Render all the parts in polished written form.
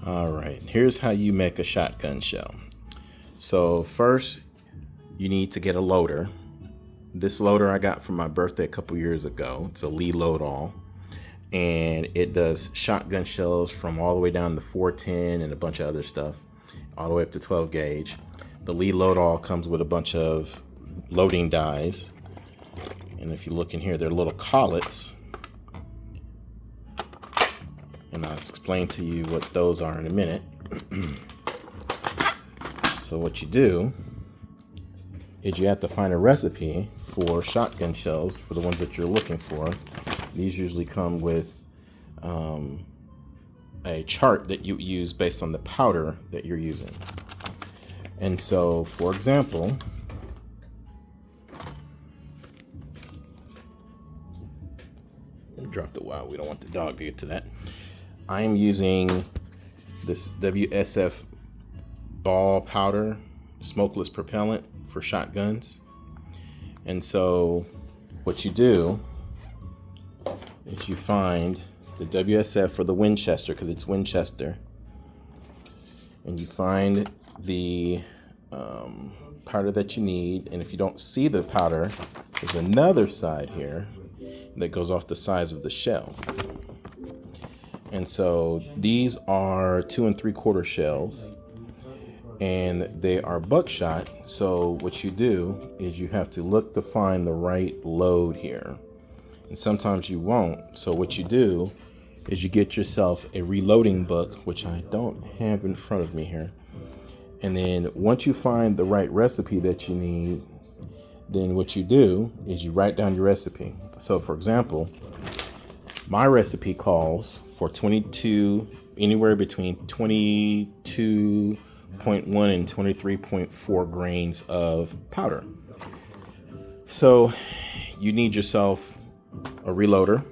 All right, here's how you make a shotgun shell. So first, you need to get a loader. This loader I got for my birthday a couple years ago. It's a Lee Load-All, and it does shotgun shells from all the way down to 410 and a bunch of other stuff, all the way up to 12 gauge. The Lee Load-All comes with a bunch of loading dies, and if you look in here, they're little collets. And I'll explain to you what those are in a minute. So what you do is you have to find a recipe for shotgun shells for the ones that you're looking for. These usually come with a chart that you use based on the powder that you're using. And so, for example, drop the wow, we don't want the dog to get to that. I'm using this WSF ball powder, smokeless propellant for shotguns. And so what you do is you find the WSF for the Winchester, because it's Winchester, and you find the powder that you need. And if you don't see the powder, there's another side here that goes off the sides of the shell. And so these are 2 3/4 shells, and they are buckshot. So what you do is you have to look to find the right load here, and sometimes you won't. So what you do is you get yourself a reloading book, which I don't have in front of me here. And then once you find the right recipe that you need, then what you do is you write down your recipe. So for example, my recipe calls for 22, anywhere between 22.1 and 23.4 grains of powder. So you need yourself a reloader,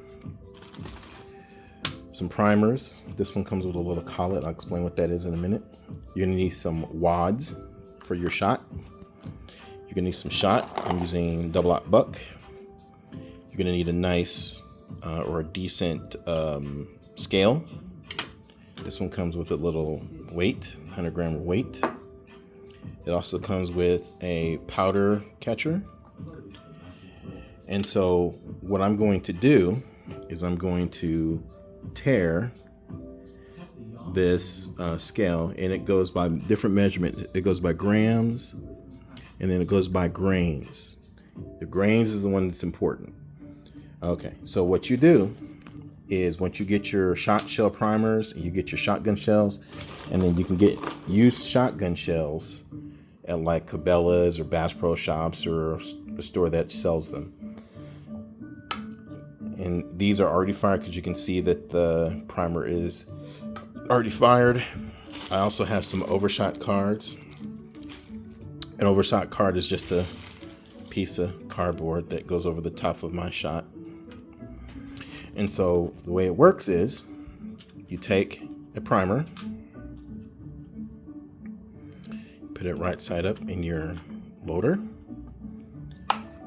some primers. This one comes with a little collet. I'll explain what that is in a minute. You're gonna need some wads for your shot. You're gonna need some shot. I'm using double-aught buck. You're gonna need a nice or a decent scale. This one comes with a little weight, 100-gram weight. It also comes with a powder catcher. And so what I'm going to do is I'm going to tear this scale, and it goes by different measurements. It goes by grams, and then it goes by grains. The grains is the one that's important. Okay, so what you do is once you get your shot shell primers, you get your shotgun shells, and then you can get used shotgun shells at like Cabela's or Bass Pro Shops or a store that sells them. And these are already fired because you can see that the primer is already fired. I also have some overshot cards. An overshot card is just a piece of cardboard that goes over the top of my shot. And so the way it works is you take a primer, put it right side up in your loader.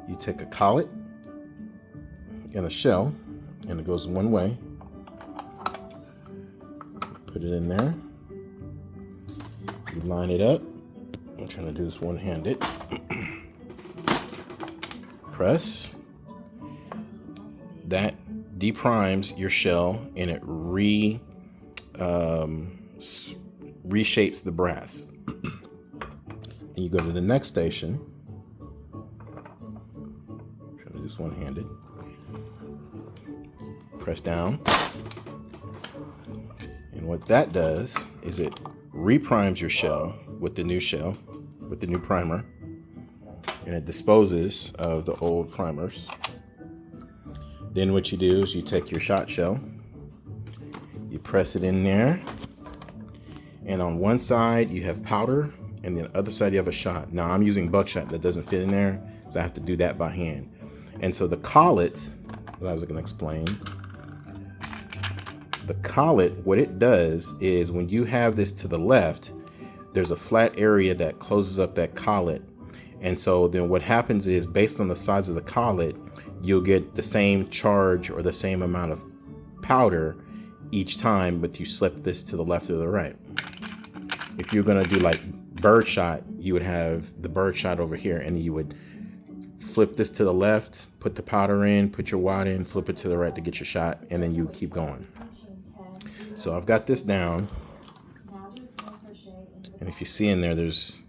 You take a collet and a shell, and it goes one way. Put it in there. You line it up. I'm trying to do this one-handed. Press. That deprimes your shell, and it reshapes the brass. Then you go to the next station. I'm trying to do this one-handed. Press down. And what that does is it reprimes your shell with the new primer, and it disposes of the old primers. Then what you do is you take your shot shell, you press it in there, and on one side you have powder, and the other side you have a shot. Now I'm using buckshot that doesn't fit in there, so I have to do that by hand. And so the collet, what I was going to explain, the collet, what it does is when you have this to the left, there's a flat area that closes up that collet. And so then what happens is, based on the size of the collet, you'll get the same charge or the same amount of powder each time, but you slip this to the left or the right. If you're gonna do like birdshot, you would have the birdshot over here, and you would flip this to the left, put the powder in, put your wad in, flip it to the right to get your shot, and then you keep going. So I've got this down, and if you see in there, there's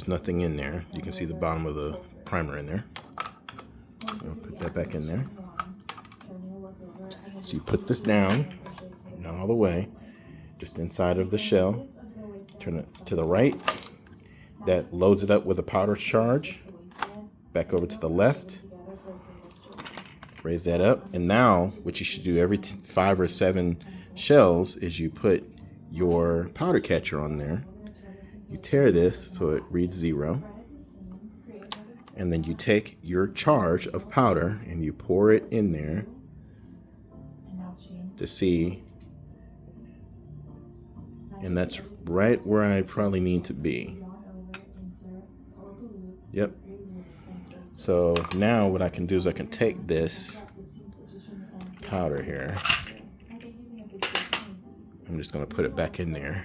nothing in there. You can see the bottom of the primer in there. So I'll put that back in there. So you put this down, not all the way, just inside of the shell. Turn it to the right. That loads it up with a powder charge. Back over to the left. Raise that up. And now what you should do every 5 or 7 shells is you put your powder catcher on there. You tear this so it reads 0. And then you take your charge of powder and you pour it in there to see. And that's right where I probably need to be. Yep. So now what I can do is I can take this powder here. I'm just going to put it back in there.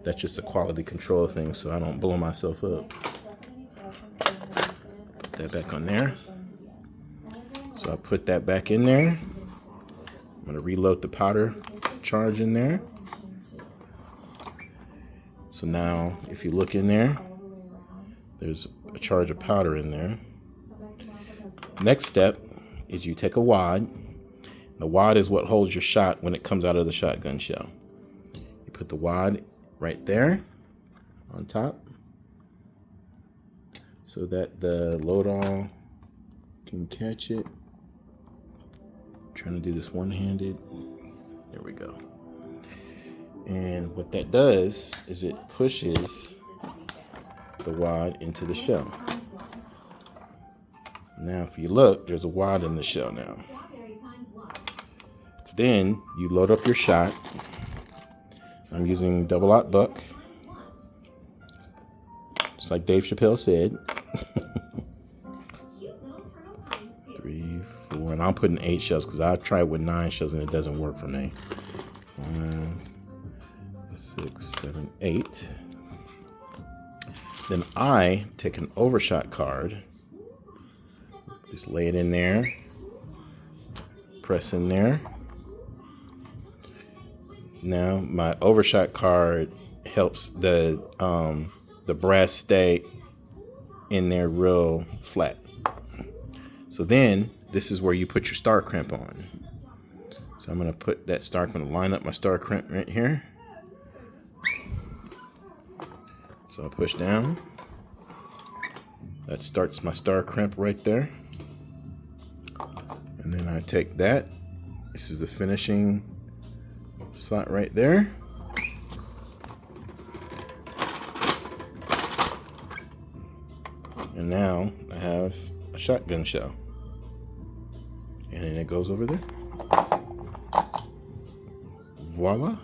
That's just a quality control thing so I don't blow myself up. Put that back on there. So I put that back in there. I'm going to reload the powder charge in there. So now if you look in there, there's a charge of powder in there. Next step is you take a wad. The wad is what holds your shot when it comes out of the shotgun shell. You put the wad right there on top so that the load all can catch it. I'm trying to do this one-handed. There we go. And what that does is it pushes the wad into the shell. Now if you look, there's a wad in the shell now. Then you load up your shot. I'm using double-aught buck, just like Dave Chappelle said. 3, 4, and I'm putting 8 shells because I've tried with 9 shells and it doesn't work for me. 5, 6, 7, 8. Then I take an overshot card, just lay it in there, press in there. Now my overshot card helps the brass stay in there real flat. So then this is where you put your star crimp on. So I'm gonna put that star. I'm gonna line up my star crimp right here. So I push down. That starts my star crimp right there. And then I take that. This is the finishing slot right there. And now I have a shotgun shell. And then it goes over there. Voila.